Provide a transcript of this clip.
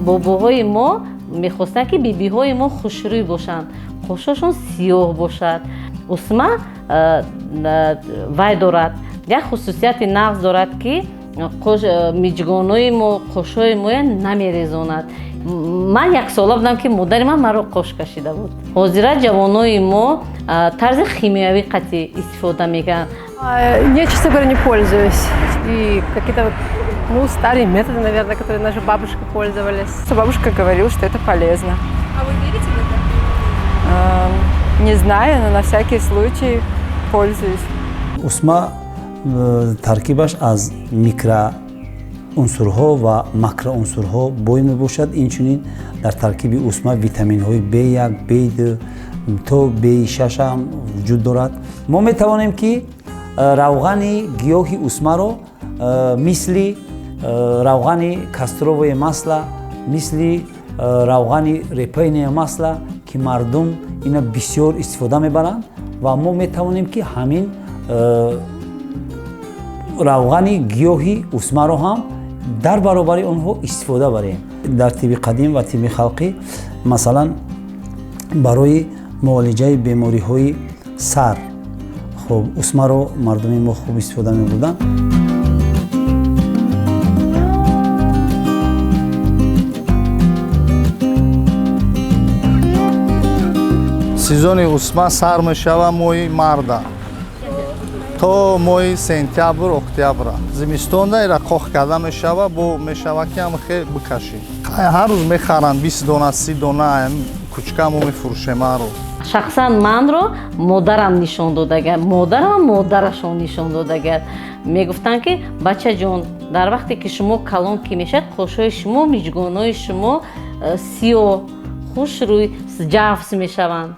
бобоҳои мо мехостанд ки бибиҳои мо хушрӯй бошанд, қошошон сиёҳ бошад. Усма вай дорад як хусусияти нағз дорад ки миҷгонои мо қошҳои моя намерезонад. Ман яксола будам ки модари ман маро қош кашида буд. Ҳозира ҷавонои мо тарзи химиявӣ қатъи истифода мекунанд. Я, честно говоря, не пользуюсь. И какие-то старые методы, наверное, которые наша бабушка пользовались. Бабушка говорила, что это полезно. А вы верите в это? Не знаю, но на всякий случай пользуюсь. Усма таркибаш аз микроунсурҳо ва макроунсурҳо бой мебошад. Инчунин дар таркиби усма витаминҳои B1, B2 то B6 ҳам вуҷуд дорад. Мо метавонем ки равғани гиёҳи усмаро мисли равғани кастровое масло, мисли равғани репейное масло ки мардум ина бисёр истифода мебаранд ва мо метавонем ки ҳамин равғани гиёҳи усмаро ҳам дар баробари онҳо истифода барем. Дар тибби қадим ва тибби халқӣ масалан барои муолиҷаи бемориҳои сар хуб усмаро мардуми мо хуб истифода мебурданд. сезони усма сар мешава моҳи марда то моҳи сентябр октябр. Зимистонда ира қоҳ карда мешава, бо мешава ки ҳам хел бикашӣ. Ҳар рӯз мехаранд 20 дона 30 дона кучкамо мефурӯшем ҳар рӯз. Шахсан манро модарам нишон додагар, модарам модарашон нишон додагар. Мегуфтанд ки бачаҷон, дар вақте ки шумо калон ки мешавад, қошҳои шумо, миҷгонои шумо сиёҳ, хушрӯй, ҷафс мешаванд.